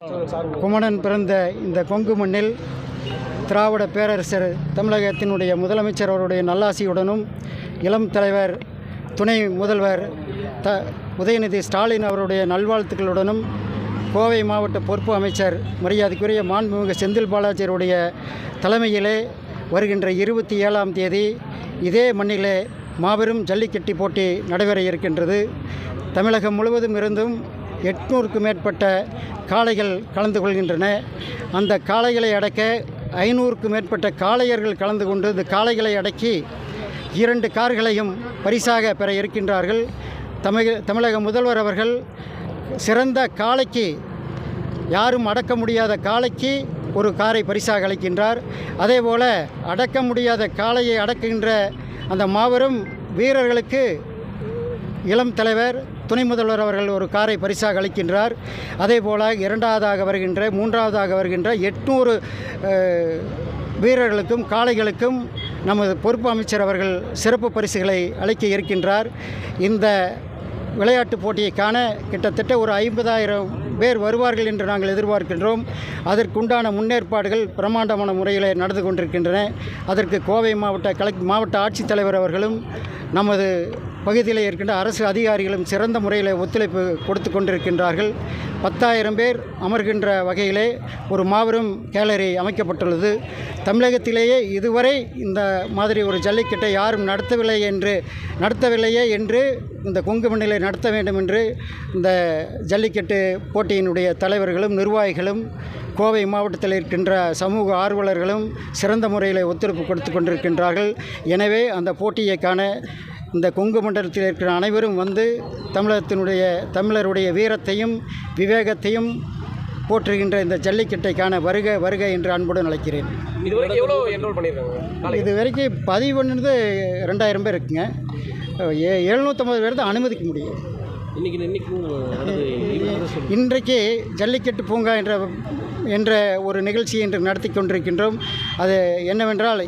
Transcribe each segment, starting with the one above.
குமணன் பிறந்த இந்த கொங்கு மண்ணில் திராவிட பேரரசர் தமிழகத்தினுடைய முதலமைச்சர் அவருடைய நல்லாசியுடனும் இளம் தலைவர் துணை முதல்வர் உதயநிதி ஸ்டாலின் அவருடைய நல்வாழ்த்துக்களுடனும் கோவை மாவட்ட பொறுப்பு அமைச்சர் மரியாதைக்குரிய மாண்புமிகு செந்தில் பாலாஜியருடைய தலைமையிலே வருகின்ற 27ஆம் தேதி இதே மண்ணிலே மாபெரும் ஜல்லிக்கட்டு போட்டி நடைபெற இருக்கின்றது. தமிழகம் முழுவதும் இருந்தும் 800க்கும் மேற்பட்ட காளைகள் கலந்து கொள்கின்றன. அந்த காளைகளை அடக்க 500க்கும் மேற்பட்ட காளையர்கள் கலந்து கொண்டு இந்த காளைகளை அடக்கி 2 கார்களையும் பரிசாக பெற இருக்கின்றார்கள். தமிழக முதல்வர் அவர்கள் சிறந்த காளைக்கு, யாரும் அடக்க முடியாத காளைக்கு ஒரு காரை பரிசாக அளிக்கின்றார். அதேபோல் அடக்க முடியாத காளையை அடக்குகின்ற அந்த மாபெரும் வீரர்களுக்கு இளம் தலைவர் துணை முதல்வர் அவர்கள் ஒரு காரை பரிசாக அளிக்கின்றார். அதேபோல் 2ஆவதாக வருகின்ற 3ஆவதாக வருகின்ற 800 வீரர்களுக்கும் காளைகளுக்கும் நமது பொறுப்பு அமைச்சர் அவர்கள் சிறப்பு பரிசுகளை அளிக்க இருக்கின்றார். இந்த விளையாட்டுப் போட்டியை காண கிட்டத்தட்ட ஒரு 50,000 பேர் வருவார்கள் என்று நாங்கள் எதிர்பார்க்கின்றோம். அதற்குண்டான முன்னேற்பாடுகள் பிரமாண்டமான முறையில் நடந்து கொண்டிருக்கின்றன. அதற்கு கோவை மாவட்ட ஆட்சித்தலைவர் அவர்களும் நமது பகுதியில் இருக்கின்ற அரசு அதிகாரிகளும் சிறந்த முறையில் ஒத்துழைப்பு கொடுத்து கொண்டிருக்கின்றார்கள். 10,000 பேர் அமர்கின்ற வகையிலே ஒரு மாபெரும் கேலரி அமைக்கப்பட்டுள்ளது. தமிழகத்திலேயே இதுவரை இந்த மாதிரி ஒரு ஜல்லிக்கட்டை யாரும் நடத்தவில்லையே என்று இந்த கொங்கு மண்ணிலே நடத்த வேண்டும் என்று இந்த ஜல்லிக்கட்டு போட்டியினுடைய தலைவர்களும் நிர்வாகிகளும் கோவை மாவட்டத்தில் இருக்கின்ற சமூக ஆர்வலர்களும் சிறந்த முறையில் ஒத்துழைப்பு கொடுத்து கொண்டிருக்கின்றார்கள். எனவே அந்த போட்டியை காண இந்த கொங்கு மண்டலத்தில் இருக்கிற அனைவரும் வந்து தமிழருடைய வீரத்தையும் விவேகத்தையும் போற்றுகின்ற இந்த ஜல்லிக்கட்டைக்கான வருக என்று அன்புடன் அழைக்கிறேன். இது வரைக்கும் பதிவு பண்ணது 2,000 பேர் இருக்குங்க. 750 பேர் தான் அனுமதிக்க முடியும். இன்றைக்கு ஜல்லிக்கட்டு பூங்கா என்ற ஒரு நிகழ்ச்சியை இன்று நடத்தி கொண்டிருக்கின்றோம். அது என்னவென்றால்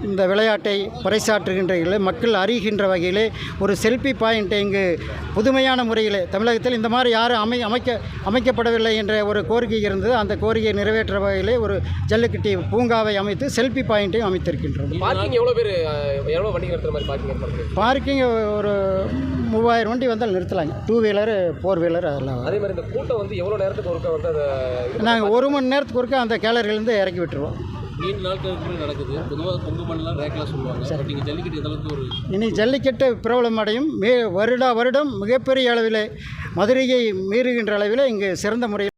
இந்த விளையாட்டை பறைசாற்றுகின்ற மக்கள் அறிகின்ற வகையிலே ஒரு செல்ஃபி பாயிண்ட்டை இங்கு புதுமையான முறையில் தமிழகத்தில் இந்த மாதிரி யாரும் அமைக்கப்படவில்லை என்ற ஒரு கோரிக்கை இருந்தது. அந்த கோரிக்கையை நிறைவேற்ற வகையிலே ஒரு ஜல்லிக்கட்டு பூங்காவை அமைத்து செல்ஃபி பாயிண்ட்டையும் அமைத்திருக்கின்றோம். பார்க்கிங் ஒரு 3000 வண்டி வந்தால் நிறுத்தலாங்க. 2 வீலர் 4 வீலர் அதெல்லாம். அதே மாதிரி இந்த கூட்டம் வந்து எவ்வளோ நேரத்துக்கு ஒருக்கா வந்து நாங்கள் 1 மணி நேரத்துக்கு ஒருக்கா அந்த கேலரியிலேருந்து இறக்கி விட்டுருவோம். 3 நாட்களுக்கு நடக்குது. பொதுவாக கொங்கு மண்டலம் ரேக்லாம் சொல்லுவாங்க. நீங்கள் ஜல்லிக்கட்டு எதற்கு இனி ஜல்லிக்கட்டு பிரபலம் அடையும். வருடம் மிகப்பெரிய அளவில் மதுரையை மீறுகின்ற அளவில் இங்கு சிறந்த முறையில்